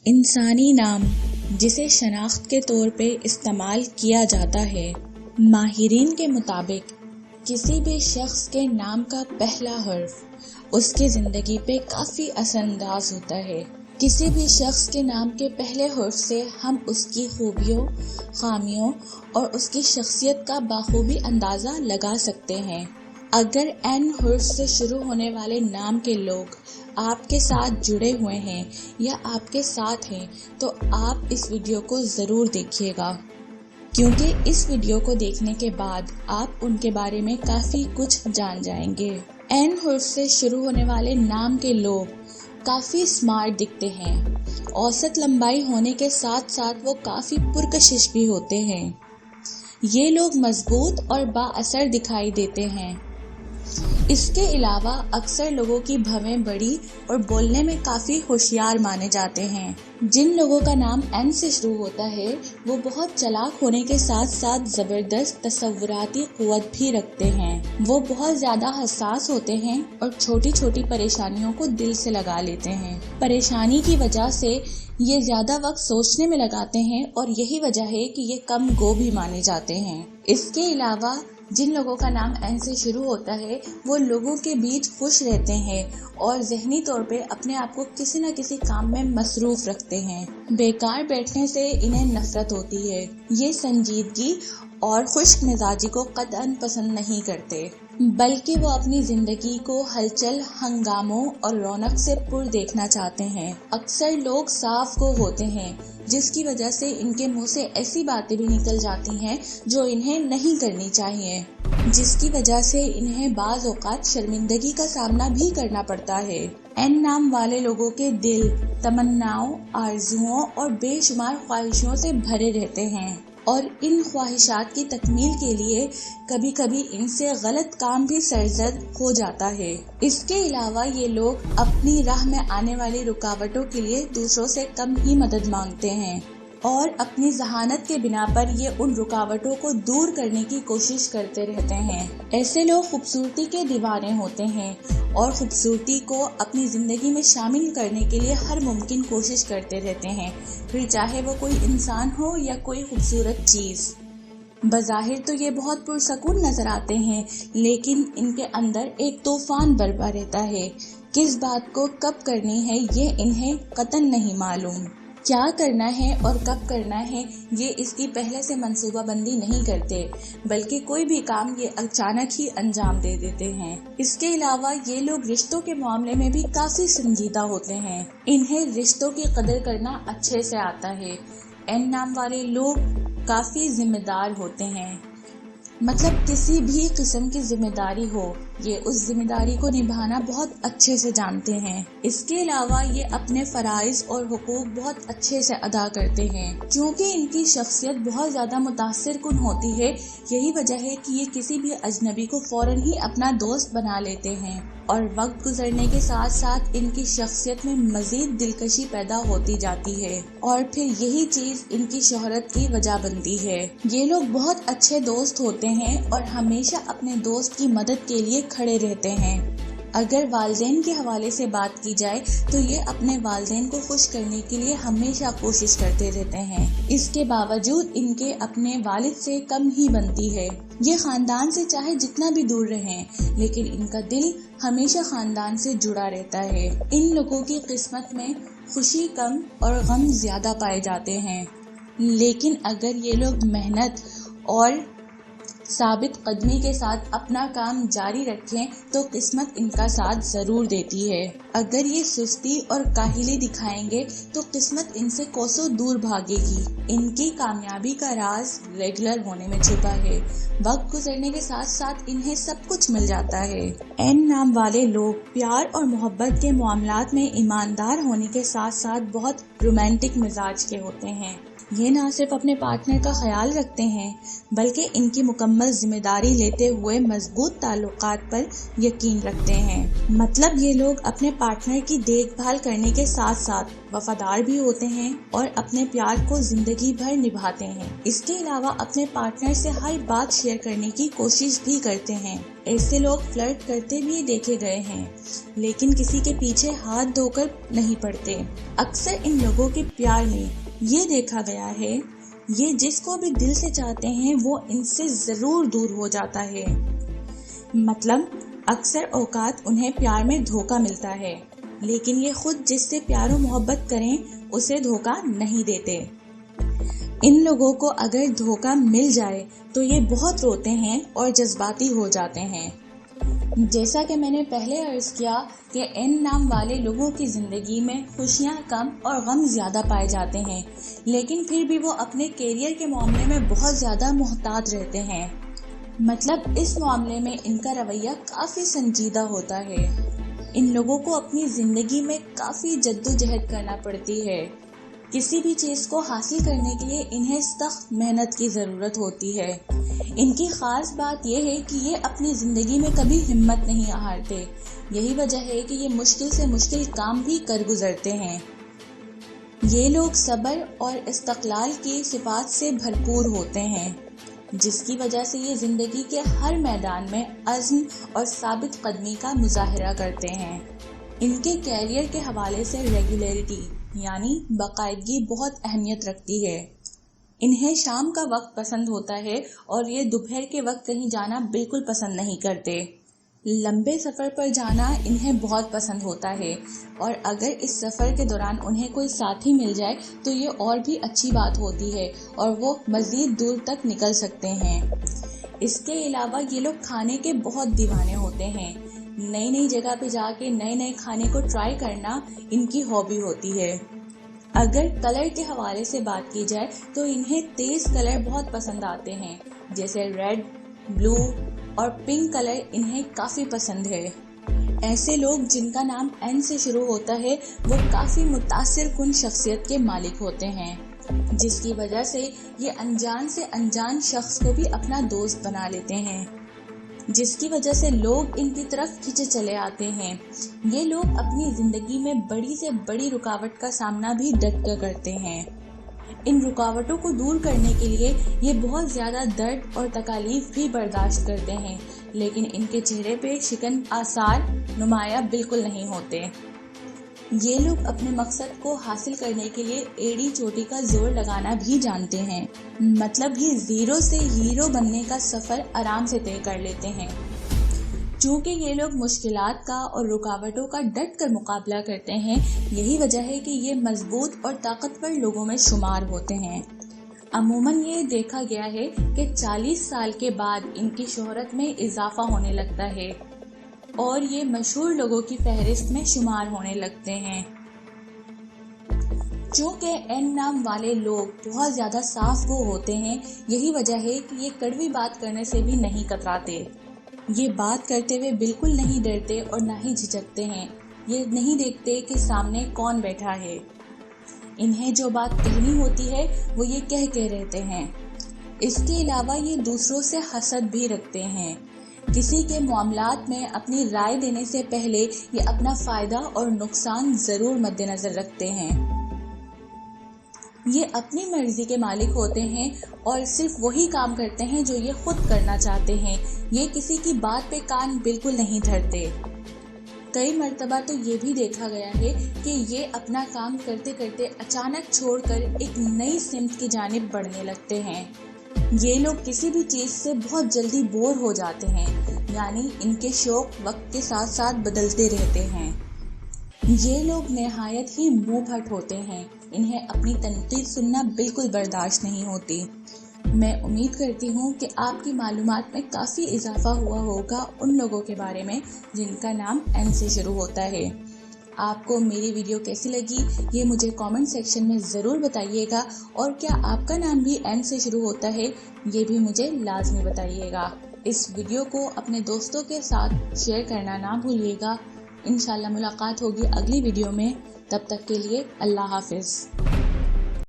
انسانی نام جسے شناخت کے طور پہ استعمال کیا جاتا ہے۔ ماہرین کے مطابق کسی بھی شخص کے نام کا پہلا حرف اس کی زندگی پہ کافی اثر انداز ہوتا ہے۔ کسی بھی شخص کے نام کے پہلے حرف سے ہم اس کی خوبیوں، خامیوں اور اس کی شخصیت کا بخوبی اندازہ لگا سکتے ہیں۔ اگر این حرف سے شروع ہونے والے نام کے لوگ آپ کے ساتھ جڑے ہوئے ہیں یا آپ کے ساتھ ہیں تو آپ اس ویڈیو کو ضرور دیکھیے گا، کیونکہ اس ویڈیو کو دیکھنے کے بعد آپ ان کے بارے میں کافی کچھ جان جائیں گے۔ این حرف سے شروع ہونے والے نام کے لوگ کافی سمارٹ دکھتے ہیں۔ اوسط لمبائی ہونے کے ساتھ ساتھ وہ کافی پرکشش بھی ہوتے ہیں۔ یہ لوگ مضبوط اور با اثر دکھائی دیتے ہیں۔ اس کے علاوہ اکثر لوگوں کی بھویں بڑی اور بولنے میں کافی ہوشیار مانے جاتے ہیں۔ جن لوگوں کا نام این سے شروع ہوتا ہے وہ بہت چالاک ہونے کے ساتھ ساتھ زبردست تصوراتی قوت بھی رکھتے ہیں۔ وہ بہت زیادہ حساس ہوتے ہیں اور چھوٹی چھوٹی پریشانیوں کو دل سے لگا لیتے ہیں۔ پریشانی کی وجہ سے یہ زیادہ وقت سوچنے میں لگاتے ہیں اور یہی وجہ ہے کہ یہ کم گو بھی مانے جاتے ہیں۔ اس کے علاوہ جن لوگوں کا نام این سے شروع ہوتا ہے وہ لوگوں کے بیچ خوش رہتے ہیں اور ذہنی طور پہ اپنے آپ کو کسی نہ کسی کام میں مصروف رکھتے ہیں۔ بیکار بیٹھنے سے انہیں نفرت ہوتی ہے۔ یہ سنجیدگی اور خشک مزاجی کو قطعاً پسند نہیں کرتے، بلکہ وہ اپنی زندگی کو ہلچل، ہنگاموں اور رونق سے پر دیکھنا چاہتے ہیں۔ اکثر لوگ صاف گو ہوتے ہیں، جس کی وجہ سے ان کے منہ سے ایسی باتیں بھی نکل جاتی ہیں جو انہیں نہیں کرنی چاہیے، جس کی وجہ سے انہیں بعض اوقات شرمندگی کا سامنا بھی کرنا پڑتا ہے۔ این نام والے لوگوں کے دل تمناؤں، آرزوؤں اور بے شمار خواہشوں سے بھرے رہتے ہیں، اور ان خواہشات کی تکمیل کے لیے کبھی کبھی ان سے غلط کام بھی سرزد ہو جاتا ہے۔ اس کے علاوہ یہ لوگ اپنی راہ میں آنے والی رکاوٹوں کے لیے دوسروں سے کم ہی مدد مانگتے ہیں، اور اپنی ذہانت کے بنا پر یہ ان رکاوٹوں کو دور کرنے کی کوشش کرتے رہتے ہیں۔ ایسے لوگ خوبصورتی کے دیوانے ہوتے ہیں اور خوبصورتی کو اپنی زندگی میں شامل کرنے کے لیے ہر ممکن کوشش کرتے رہتے ہیں، پھر چاہے وہ کوئی انسان ہو یا کوئی خوبصورت چیز۔ بظاہر تو یہ بہت پرسکون نظر آتے ہیں، لیکن ان کے اندر ایک طوفان برپا رہتا ہے۔ کس بات کو کب کرنی ہے یہ انہیں قطعاً نہیں معلوم۔ کیا کرنا ہے اور کب کرنا ہے یہ اس کی پہلے سے منصوبہ بندی نہیں کرتے، بلکہ کوئی بھی کام یہ اچانک ہی انجام دے دیتے ہیں۔ اس کے علاوہ یہ لوگ رشتوں کے معاملے میں بھی کافی سنجیدہ ہوتے ہیں۔ انہیں رشتوں کی قدر کرنا اچھے سے آتا ہے۔ این نام والے لوگ کافی ذمہ دار ہوتے ہیں، مطلب کسی بھی قسم کی ذمہ داری ہو یہ اس ذمہ داری کو نبھانا بہت اچھے سے جانتے ہیں۔ اس کے علاوہ یہ اپنے فرائض اور حقوق بہت اچھے سے ادا کرتے ہیں۔ چونکہ ان کی شخصیت بہت زیادہ متاثر کن ہوتی ہے، یہی وجہ ہے کہ یہ کسی بھی اجنبی کو فوراً ہی اپنا دوست بنا لیتے ہیں، اور وقت گزرنے کے ساتھ ساتھ ان کی شخصیت میں مزید دلکشی پیدا ہوتی جاتی ہے، اور پھر یہی چیز ان کی شہرت کی وجہ بنتی ہے۔ یہ لوگ بہت اچھے دوست ہوتے ہیں اور ہمیشہ اپنے دوست کی مدد کے لیے کھڑے رہتے ہیں۔ اگر والدین کے حوالے سے بات کی جائے تو یہ اپنے والدین کو خوش کرنے کے لیے ہمیشہ کوشش کرتے رہتے ہیں۔ اس کے باوجود ان کے اپنے والد سے کم ہی بنتی ہے۔ یہ خاندان سے چاہے جتنا بھی دور رہیں، لیکن ان کا دل ہمیشہ خاندان سے جڑا رہتا ہے۔ ان لوگوں کی قسمت میں خوشی کم اور غم زیادہ پائے جاتے ہیں، لیکن اگر یہ لوگ محنت اور ثابت قدمی کے ساتھ اپنا کام جاری رکھیں تو قسمت ان کا ساتھ ضرور دیتی ہے۔ اگر یہ سستی اور کاہلی دکھائیں گے تو قسمت ان سے کوسوں دور بھاگے گی۔ ان کی کامیابی کا راز ریگولر ہونے میں چھپا ہے۔ وقت گزرنے کے ساتھ ساتھ انہیں سب کچھ مل جاتا ہے۔ این نام والے لوگ پیار اور محبت کے معاملات میں ایماندار ہونے کے ساتھ ساتھ بہت رومانٹک مزاج کے ہوتے ہیں۔ یہ نہ صرف اپنے پارٹنر کا خیال رکھتے ہیں بلکہ ان کی مکمل ذمہ داری لیتے ہوئے مضبوط تعلقات پر یقین رکھتے ہیں۔ مطلب یہ لوگ اپنے پارٹنر کی دیکھ بھال کرنے کے ساتھ ساتھ وفادار بھی ہوتے ہیں اور اپنے پیار کو زندگی بھر نبھاتے ہیں۔ اس کے علاوہ اپنے پارٹنر سے ہر بات شیئر کرنے کی کوشش بھی کرتے ہیں۔ ایسے لوگ فلرٹ کرتے بھی دیکھے گئے ہیں لیکن کسی کے پیچھے ہاتھ دھو کر نہیں پڑتے۔ اکثر ان لوگوں کے پیار میں یہ دیکھا گیا ہے یہ جس کو بھی دل سے چاہتے ہیں وہ ان سے ضرور دور ہو جاتا ہے۔ مطلب اکثر اوقات انہیں پیار میں دھوکہ ملتا ہے لیکن یہ خود جس سے پیار و محبت کریں اسے دھوکہ نہیں دیتے۔ ان لوگوں کو اگر دھوکہ مل جائے تو یہ بہت روتے ہیں اور جذباتی ہو جاتے ہیں۔ جیسا کہ میں نے پہلے عرض کیا کہ این نام والے لوگوں کی زندگی میں خوشیاں کم اور غم زیادہ پائے جاتے ہیں لیکن پھر بھی وہ اپنے کیریئر کے معاملے میں بہت زیادہ محتاط رہتے ہیں۔ مطلب اس معاملے میں ان کا رویہ کافی سنجیدہ ہوتا ہے۔ ان لوگوں کو اپنی زندگی میں کافی جدوجہد کرنا پڑتی ہے۔ کسی بھی چیز کو حاصل کرنے کے لیے انہیں سخت محنت کی ضرورت ہوتی ہے۔ ان کی خاص بات یہ ہے کہ یہ اپنی زندگی میں کبھی ہمت نہیں ہارتے۔ یہی وجہ ہے کہ یہ مشکل سے مشکل کام بھی کر گزرتے ہیں۔ یہ لوگ صبر اور استقلال کی صفات سے بھرپور ہوتے ہیں جس کی وجہ سے یہ زندگی کے ہر میدان میں عزم اور ثابت قدمی کا مظاہرہ کرتے ہیں۔ ان کے کیریئر کے حوالے سے ریگولیرٹی یعنی باقاعدگی بہت اہمیت رکھتی ہے۔ انہیں شام کا وقت پسند ہوتا ہے اور یہ دوپہر کے وقت کہیں جانا بالکل پسند نہیں کرتے۔ لمبے سفر پر جانا انہیں بہت پسند ہوتا ہے اور اگر اس سفر کے دوران انہیں کوئی ساتھی مل جائے تو یہ اور بھی اچھی بات ہوتی ہے اور وہ مزید دور تک نکل سکتے ہیں۔ اس کے علاوہ یہ لوگ کھانے کے بہت دیوانے ہوتے ہیں۔ نئی نئی جگہ پہ جا کے نئے نئے کھانے کو ٹرائی کرنا ان کی ہابی ہوتی ہے۔ اگر کلر کے حوالے سے بات کی جائے تو انہیں تیز کلر بہت پسند آتے ہیں جیسے ریڈ، بلو اور پنک کلر انہیں کافی پسند ہے۔ ایسے لوگ جن کا نام این سے شروع ہوتا ہے وہ کافی متاثر کن شخصیت کے مالک ہوتے ہیں جس کی وجہ سے یہ انجان سے انجان شخص کو بھی اپنا دوست بنا لیتے ہیں جس کی وجہ سے لوگ ان کی طرف کھنچے چلے آتے ہیں۔ یہ لوگ اپنی زندگی میں بڑی سے بڑی رکاوٹ کا سامنا بھی ڈٹ کر کرتے ہیں۔ ان رکاوٹوں کو دور کرنے کے لیے یہ بہت زیادہ درد اور تکالیف بھی برداشت کرتے ہیں لیکن ان کے چہرے پہ شکن آثار نمایاں بالکل نہیں ہوتے۔ یہ لوگ اپنے مقصد کو حاصل کرنے کے لیے ایڑی چوٹی کا زور لگانا بھی جانتے ہیں۔ مطلب یہ زیرو سے ہیرو بننے کا سفر آرام سے طے کر لیتے ہیں۔ چونکہ یہ لوگ مشکلات کا اور رکاوٹوں کا ڈٹ کر مقابلہ کرتے ہیں یہی وجہ ہے کہ یہ مضبوط اور طاقتور لوگوں میں شمار ہوتے ہیں۔ عموماً یہ دیکھا گیا ہے کہ 40 سال کے بعد ان کی شہرت میں اضافہ ہونے لگتا ہے اور یہ مشہور لوگوں کی فہرست میں شمار ہونے لگتے ہیں۔ چونکہ این نام والے لوگ بہت زیادہ صاف گو ہوتے ہیں یہی وجہ ہے کہ یہ کڑوی بات کرنے سے بھی نہیں کتراتے۔ یہ بات کرتے ہوئے بالکل نہیں ڈرتے اور نہ ہی جھجکتے ہیں۔ یہ نہیں دیکھتے کہ سامنے کون بیٹھا ہے۔ انہیں جو بات کہنی ہوتی ہے وہ یہ کہہ کے رہتے ہیں۔ اس کے علاوہ یہ دوسروں سے حسد بھی رکھتے ہیں۔ کسی کے معاملات میں اپنی رائے دینے سے پہلے یہ اپنا فائدہ اور نقصان ضرور مد نظر رکھتے ہیں۔ یہ اپنی مرضی کے مالک ہوتے ہیں اور صرف وہی کام کرتے ہیں جو یہ خود کرنا چاہتے ہیں۔ یہ کسی کی بات پہ کان بالکل نہیں دھرتے۔ کئی مرتبہ تو یہ بھی دیکھا گیا ہے کہ یہ اپنا کام کرتے کرتے اچانک چھوڑ کر ایک نئی سمت کی جانب بڑھنے لگتے ہیں۔ یہ لوگ کسی بھی چیز سے بہت جلدی بور ہو جاتے ہیں یعنی ان کے شوق وقت کے ساتھ ساتھ بدلتے رہتے ہیں۔ یہ لوگ نہایت ہی منہ پھٹ ہوتے ہیں۔ انہیں اپنی تنقید سننا بالکل برداشت نہیں ہوتی۔ میں امید کرتی ہوں کہ آپ کی معلومات میں کافی اضافہ ہوا ہوگا ان لوگوں کے بارے میں جن کا نام این سے شروع ہوتا ہے۔ آپ کو میری ویڈیو کیسی لگی یہ مجھے کامنٹ سیکشن میں ضرور بتائیے گا اور کیا آپ کا نام بھی این سے شروع ہوتا ہے یہ بھی مجھے لازمی بتائیے گا۔ اس ویڈیو کو اپنے دوستوں کے ساتھ شیئر کرنا نہ بھولیے گا۔ انشاءاللہ ملاقات ہوگی اگلی ویڈیو میں، تب تک کے لیے اللہ حافظ۔